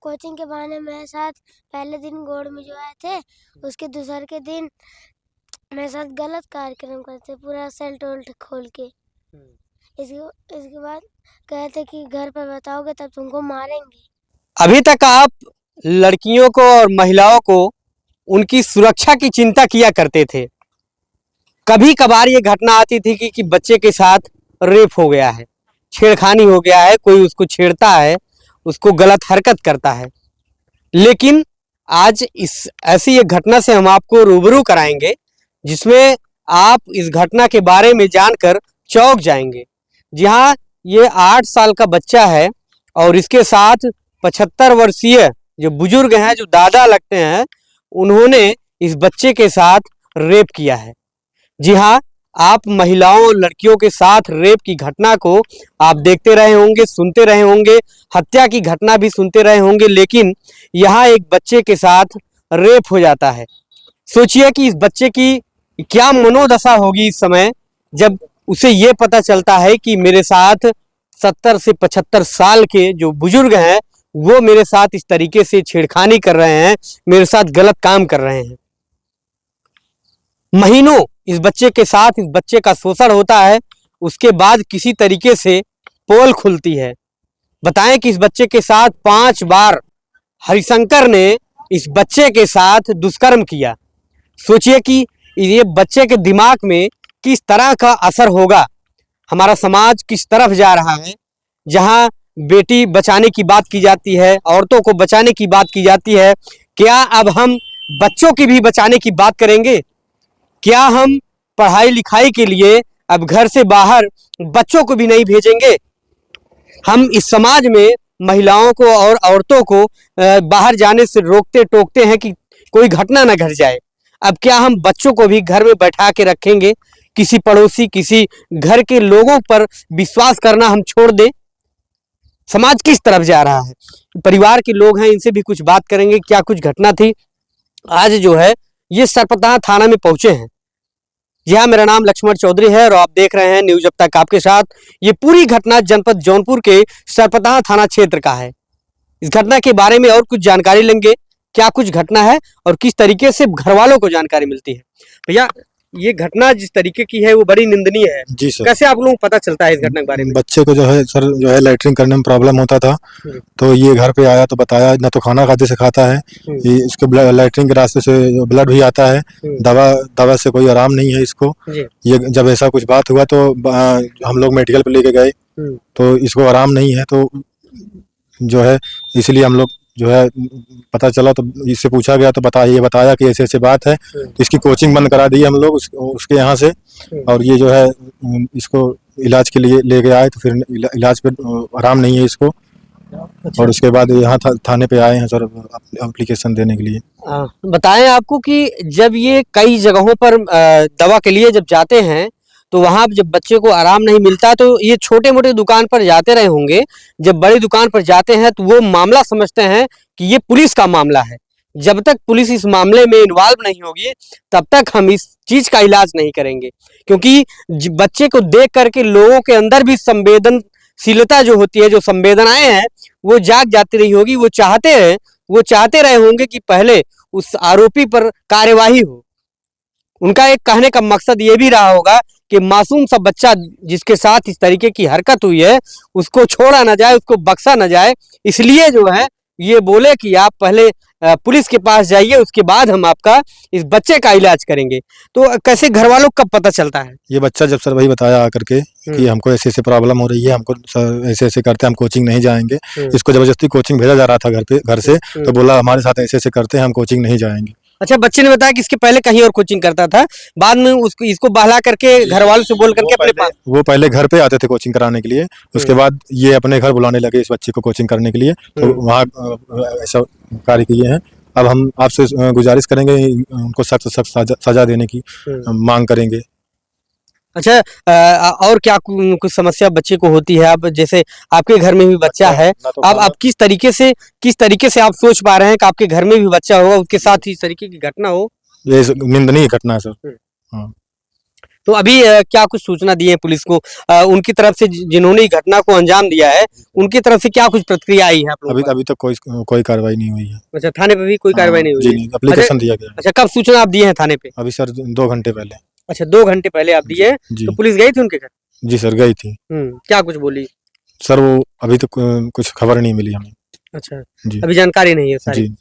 Coaching के बहाने मेरे साथ पहले दिन गोड़ में जो आए थे, उसके दूसरे के दिन मेरे साथ गलत कार्यक्रम करते, पूरा सेल टोल्ट खोल के। इसके बाद कहते कि घर पे बताओगे तब तुमको मारेंगे। अभी तक आप लड़कियों को और महिलाओं को उनकी सुरक्षा की चिंता किया करते थे। कभी कभार ये घटना आती थी कि बच्चे के साथ रेप हो गया है, छेड़खानी हो गया है, कोई उसको छेड़ता है, उसको गलत हरकत करता है। लेकिन आज इस ऐसी एक घटना से हम आपको रूबरू कराएंगे जिसमें आप इस घटना के बारे में जानकर चौंक जाएंगे। जी हाँ, ये 8 साल का बच्चा है और इसके साथ 75 वर्षीय जो बुजुर्ग हैं, जो दादा लगते हैं, उन्होंने इस बच्चे के साथ रेप किया है। जी हाँ, आप महिलाओं और लड़कियों के साथ रेप की घटना को आप देखते रहे होंगे, सुनते रहे होंगे, हत्या की घटना भी सुनते रहे होंगे, लेकिन यहाँ एक बच्चे के साथ रेप हो जाता है। सोचिए कि इस बच्चे की क्या मनोदशा होगी इस समय जब उसे ये पता चलता है कि मेरे साथ 70 से 75 साल के जो बुजुर्ग हैं वो मेरे साथ इस तरीके से छेड़खानी कर रहे हैं, मेरे साथ गलत काम कर रहे हैं। महीनों इस बच्चे के साथ इस बच्चे का शोषण होता है, उसके बाद किसी तरीके से पोल खुलती है। बताएं कि इस बच्चे के साथ 5 बार हरिशंकर ने इस बच्चे के साथ दुष्कर्म किया। सोचिए कि ये बच्चे के दिमाग में किस तरह का असर होगा, हमारा समाज किस तरफ जा रहा है। जहां बेटी बचाने की बात की जाती है, औरतों को बचाने की बात की जाती है, क्या अब हम बच्चों की भी बचाने की बात करेंगे? क्या हम पढ़ाई लिखाई के लिए अब घर से बाहर बच्चों को भी नहीं भेजेंगे? हम इस समाज में महिलाओं को और औरतों को बाहर जाने से रोकते टोकते हैं कि कोई घटना न घट जाए। अब क्या हम बच्चों को भी घर में बैठा के रखेंगे? किसी पड़ोसी, किसी घर के लोगों पर विश्वास करना हम छोड़ दें? समाज किस तरफ जा रहा है? परिवार के लोग हैं, इनसे भी कुछ बात करेंगे, क्या कुछ घटना थी। आज जो है ये सरपताह थाना में पहुंचे हैं। जी हाँ, मेरा नाम लक्ष्मण चौधरी है और आप देख रहे हैं न्यूज अब तक आपके साथ। ये पूरी घटना जनपद जौनपुर के सरपताह थाना क्षेत्र का है। इस घटना के बारे में और कुछ जानकारी लेंगे, क्या कुछ घटना है और किस तरीके से घर वालों को जानकारी मिलती है। भैया, ये घटना जिस तरीके की है वो बड़ी निंदनीय है। जी सर। कैसे आप लोगों को पता चलता है इस घटना के बारे में? बच्चे को जो है सर, जो है लैट्रिन करने में प्रॉब्लम होता था, तो ये घर पे आया तो बताया, ना तो खाना खाते से खाता है, ये इसको लैट्रिन के रास्ते से ब्लड भी आता है, दवा से कोई आराम नहीं है इसको। ये जब ऐसा कुछ बात हुआ तो हम लोग मेडिकल पे लेके गए तो इसको आराम नहीं है, तो जो है इसलिए हम लोग जो है पता चला तो इससे पूछा गया तो बताया कि ऐसे ऐसे बात है, तो इसकी कोचिंग बंद करा दी हम लोग उसके यहाँ से। और ये जो है इसको इलाज के लिए ले गए आए, तो फिर इलाज पे आराम नहीं है इसको। अच्छा। और उसके बाद यहाँ थाने पे आए हैं सर एप्लीकेशन देने के लिए। बताएं आपको कि जब ये कई जगहों पर दवा के लिए जब जाते हैं तो वहां जब बच्चे को आराम नहीं मिलता तो ये छोटे मोटे दुकान पर जाते रहे होंगे, जब बड़ी दुकान पर जाते हैं तो वो मामला समझते हैं कि ये पुलिस का मामला है। जब तक पुलिस इस मामले में इन्वॉल्व नहीं होगी तब तक हम इस चीज का इलाज नहीं करेंगे, क्योंकि बच्चे को देख करके लोगों के अंदर भी संवेदनशीलता जो होती है, जो संवेदनाएं हैं, वो जाग जाती रही होगी। वो चाहते रहे होंगे कि पहले उस आरोपी पर कार्यवाही हो। उनका एक कहने का मकसद ये भी रहा होगा कि मासूम सा बच्चा जिसके साथ इस तरीके की हरकत हुई है उसको छोड़ा ना जाए, उसको बख्शा ना जाए, इसलिए जो है ये बोले कि आप पहले पुलिस के पास जाइए, उसके बाद हम आपका इस बच्चे का इलाज करेंगे। तो कैसे घर वालों को कब पता चलता है? ये बच्चा जब सर वही बताया आकर के कि हमको ऐसे ऐसे प्रॉब्लम हो रही है, हमको ऐसे ऐसे करते हैं, हम कोचिंग नहीं जाएंगे। इसको जबरदस्ती कोचिंग भेजा जा रहा था घर से, तो बोला हमारे साथ ऐसे ऐसे करते हैं, हम कोचिंग नहीं जाएंगे। अच्छा, बच्चे ने बताया कि इसके पहले कहीं और कोचिंग करता था, बाद में इसको बहला करके घर वालों से बोल करके अपने पास। वो पहले घर पे आते थे कोचिंग कराने के लिए, उसके बाद ये अपने घर बुलाने लगे इस बच्चे को कोचिंग करने के लिए, तो वहाँ ऐसा कार्य किए हैं। अब हम आपसे गुजारिश करेंगे, उनको सख्त सख्त सजा देने की मांग करेंगे। अच्छा, और क्या कुछ समस्या बच्चे को होती है? अब जैसे आपके घर में भी बच्चा है, अब आप किस तरीके से आप सोच पा रहे हैं कि आपके घर में भी बच्चा होगा, उसके साथ ही इस तरीके की घटना हो? ये निंदनीय घटना है सर। हाँ। तो अभी क्या कुछ सूचना दी है पुलिस को, उनकी तरफ से जिन्होंने इस घटना को अंजाम दिया है उनकी तरफ से क्या कुछ प्रतिक्रिया आई है आप लोगों अभी को? अभी तक कोई कार्रवाई नहीं हुई है। अच्छा, थाने पे भी कोई कार्रवाई नहीं हुई जी है? नहीं, एप्लीकेशन दिया गया है। अच्छा, कब सूचना आप दिए हैं थाने पे? अभी सर 2 घंटे पहले। अच्छा, 2 घंटे पहले आप दिए हैं, जी तो पुलिस गई थी उनके घर? जी सर, गई थी। क्या कुछ बोली? सर वो अभी तक कुछ खबर नहीं मिली हमें। अच्छा, जी अभी जानकारी नहीं है सारी। जी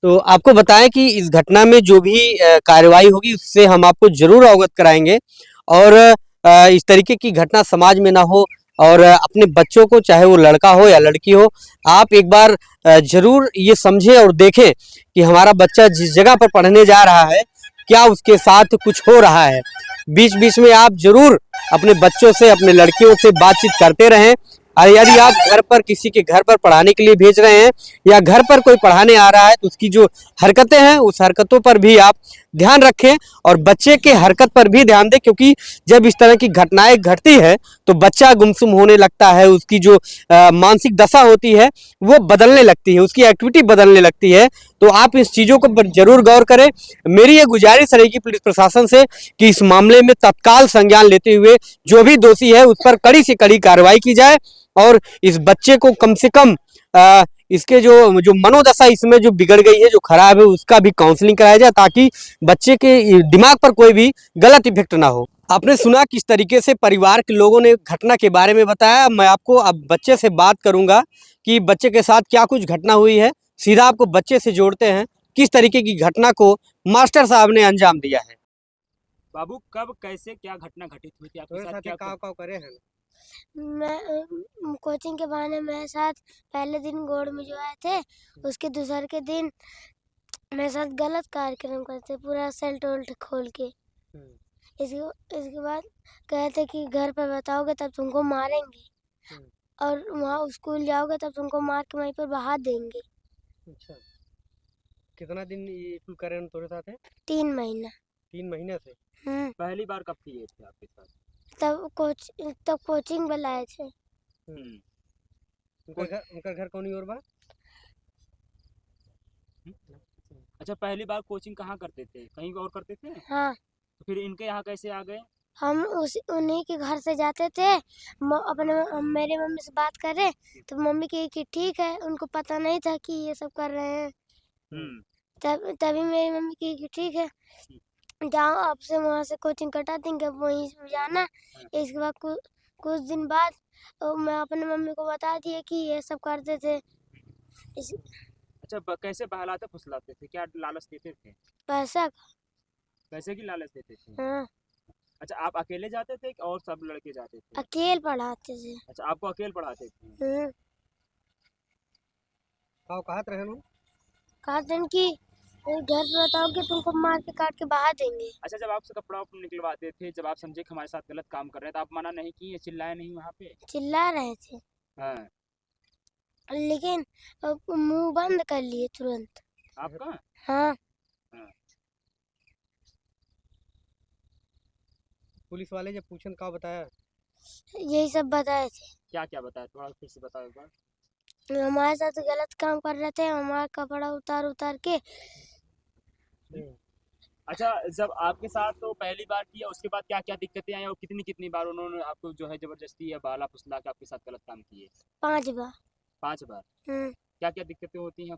तो आपको बताएं कि इस घटना में जो भी कार्रवाई होगी उससे हम आपको जरूर अवगत कराएंगे, और इस तरीके की घटना समाज में ना हो, और अपने बच्चों को, चाहे वो लड़का हो या लड़की हो, आप एक बार जरूर ये समझें और देखें कि हमारा बच्चा जिस जगह पर पढ़ने जा रहा है क्या उसके साथ कुछ हो रहा है। बीच बीच में आप जरूर अपने बच्चों से, अपने लड़कियों से बातचीत करते रहें। और यदि आप घर पर किसी के घर पर पढ़ाने के लिए भेज रहे हैं या घर पर कोई पढ़ाने आ रहा है तो उसकी जो हरकतें हैं उस हरकतों पर भी आप ध्यान रखें, और बच्चे के हरकत पर भी ध्यान दें, क्योंकि जब इस तरह की घटनाएं घटती है तो बच्चा गुमसुम होने लगता है, उसकी जो मानसिक दशा होती है वो बदलने लगती है, उसकी एक्टिविटी बदलने लगती है। तो आप इस चीज़ों को जरूर गौर करें। मेरी ये गुजारिश रहेगी पुलिस प्रशासन से कि इस मामले में तत्काल संज्ञान लेते हुए जो भी दोषी है उस पर कड़ी से कड़ी कार्रवाई की जाए, और इस बच्चे को कम से कम इसके जो जो मनोदशा इसमें जो बिगड़ गई है, जो खराब है, उसका भी काउंसलिंग कराया जाए, ताकि बच्चे के दिमाग पर कोई भी गलत इफेक्ट ना हो। आपने सुना किस तरीके से परिवार के लोगों ने घटना के बारे में बताया। मैं आपको अब बच्चे से बात करूंगा कि बच्चे के साथ क्या कुछ घटना हुई है। सीधा आपको बच्चे से जोड़ते हैं, किस तरीके की घटना को मास्टर साहब ने अंजाम दिया है। बाबू, कब कैसे क्या घटना घटित हुई थी आपके साथ? क्या करे हैं? मैं कोचिंग के बहाने मेरे साथ पहले दिन गोड़ में जो आए थे, उसके दूसरे के दिन मेरे साथ गलत कार्यक्रम करते, पूरा सेल टोल्ट खोल के। इसके बाद कहते कि घर पे बताओगे तब तुमको मारेंगे, और वहाँ स्कूल जाओगे तब तुमको मार के वहीं पर बहा देंगे। अच्छा, कितना दिन ये कुल करे तुम्हारे साथ है? 3 महीना। 3 महीने से? पहली बार कब किए थे आपके साथ? तब कोचिंग में लाए थे। उनका घर कौन और बा? अच्छा, पहली बार कोचिंग कहाँ करते थे? कहीं और करते थे? हाँ, तो फिर इनके यहाँ कैसे आ गए? हम उन्हीं के घर से जाते थे। मेरे मम्मी से बात करे तो मम्मी कही कि ठीक है, उनको पता नहीं था कि ये सब कर रहे हैं। तभी मेरी मम्मी कही कि ठीक है, जाओ, आपसे वहाँ से कोचिंग कटा देंगे, अब वहीं से जाना। इसके बाद कुछ दिन बाद मैं अपने मम्मी को बता दिया कि ये सब करते थे। अच्छा, कैसे बहलाते फुसलाते थे? क्या लालच देते थे? पैसा का। पैसे की लालच देते थे? हाँ, अच्छा, आप अकेले जाते थे कि और सब लड़के जाते थे? अकेले पढ़ाते थे। अच्छा, आपको अकेले पढ़ाते थे? कहत रहे कहते हैं कि घर पे बताओ कि तुमको मार के काट के बहा देंगे। अच्छा, जब आपसे कपड़ा निकलवाते थे, जब आप समझे कि हमारे साथ गलत काम कर रहे हैं, तो आप मना नहीं किए, चिल्लाए नहीं वहाँ पे? चिल्ला रहे थे, हाँ। लेकिन मुंह बंद कर लिए तुरंत। आपका? हाँ, पुलिस वाले जब पूछन का बताया? यही सब बताए थे। क्या क्या बताया? थोड़ा फिर से बताओ एक बार। हमारे साथ गलत काम कर रहे थे, हमारा कपड़ा उतार उतार के। अच्छा, जब आपके साथ तो पहली बार किया, उसके बाद क्या क्या दिक्कतें आई और कितनी कितनी बार उन्होंने आपको जो है जबरदस्ती या बाला फुसला के आपके साथ गलत काम किए? 5 बार। 5 बार? क्या क्या दिक्कतें होती हैं?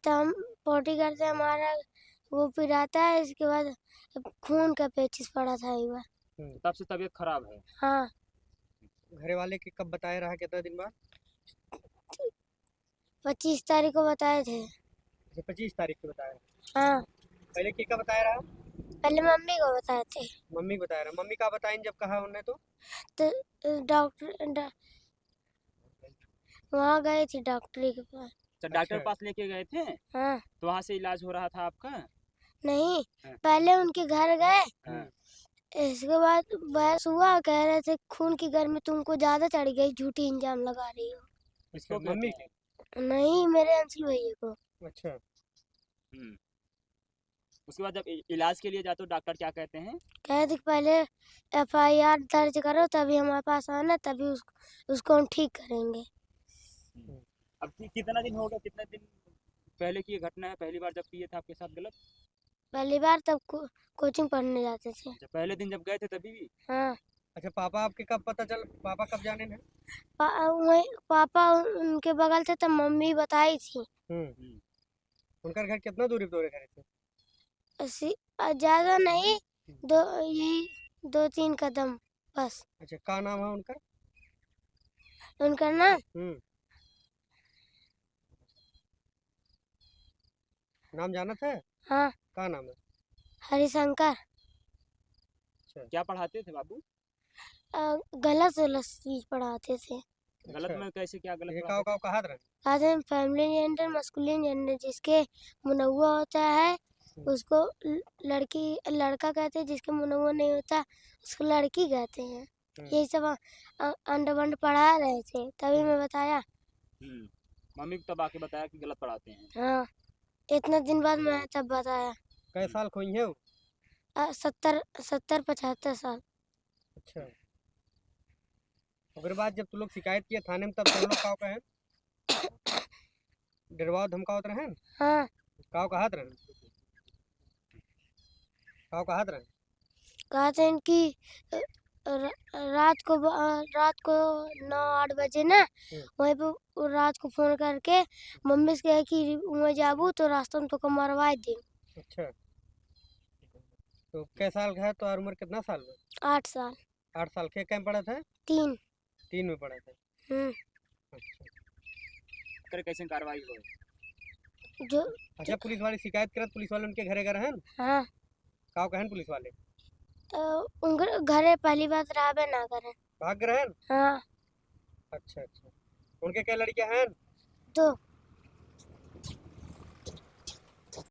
तो हम पोटी करते, हमारा वो पिराता है, इसके बाद खून का पेचिश पड़ा था एक बार। तब से तबीयत खराब है? हाँ, घरे वाले के कब बताया रहा, कितना दिन बाद? 25 तारीख को बताए थे। 25 तारीख को बताया? हाँ, पहले किसका बताया रहा? पहले मम्मी को बताए थे। मम्मी को बताया रहा? मम्मी का बताइन जब कहा उन्होंने तो डॉक्टर वहाँ गए थे डॉक्टरी के पास। तो डॉक्टर के पास लेके गए थे? हाँ, तो वहाँ से इलाज हो रहा था आपका? नहीं, हाँ। पहले उनके घर गए, हाँ। इसके बाद बहस हुआ, कह रहे थे खून की गर्मी तुमको ज्यादा चढ़ गई, झूठी इंजाम लगा रही हो। इसको मम्मी नहीं, मेरे अंशुल भैया को। अच्छा। उसके बाद जब इलाज के लिए जाते हो, डॉक्टर क्या कहते हैं? कहते पहले FIR दर्ज करो, तभी हमारे पास आना, तभी उसको हम ठीक करेंगे। अब कितना दिन हो गया, कितने दिन पहले की ये घटना है? पहली बार जब किए थे आपके साथ गलत? पहली बार तब कोचिंग पढ़ने जाते थे। अच्छा, पहले दिन जब गए थे तभी भी? हाँ अच्छा, पापा आपके कब पता चल, पापा कब जाने लगे? पापा उनके बगल थे तब मम्मी बताई थी। हम्म। उनका घर कितना दूरी पे तोरे घर से? ज्यादा नहीं, यही 2-3 कदम बस। अच्छा, का नाम है उनका? उनका नाम नाम जाना था? हाँ का नाम है? हरिशंकर। अच्छा। क्या पढ़ाते थे बाबू? गलत गलत चीज पढ़ाते थे। गलत में कैसे, क्या गलत ये पढ़ाते काव कहा रहे? कहते हैं फैमिली जेंडर मस्कुलिन जेंडर, जिसके मुनव्वा होता है उसको लड़का कहते हैं, जिसके मुनव्वा नहीं होता उसको लड़की कहते हैं। यही सब अंडर वंड पढ़ा रहे थे तभी मैं बताया। मम्मी को तब आके बताया कि गलत पढ़ाते हैं? हाँ, इतना दिन बाद मैं तब बताया। कै साल खोई है वो? 70-75 साल। अच्छा, ओकर बाद जब तू लोग शिकायत किए थाने में तब तुम लोग का कहे? डरवाओ धमकावत रहे? हाँ काव कहत रहे? काव कहत रहे? कहते हैं कि रात को 9-8 बजे ना वहीं पे रात को फोन करके मम्मी से कहे कि वहीं जाबू तो रास्ते में तो मरवा दे। अच्छा, तो कै साल का है तो उम्र कितना साल में? 8 साल। 8 साल के कैम पढ़ा था? 3। 3 में पढ़ा था। अच्छा, कर कैसे कार्रवाई हो? जो अच्छा, पुलिस वाले शिकायत करत, पुलिस वाले उनके घरे गए हैं? हाँ काव कहन पुलिस वाले? उनके घरे पहली बात राबे ना करे। भाग गए हैं? हाँ अच्छा अच्छा, उनके क्या लड़कियां हैं? 2।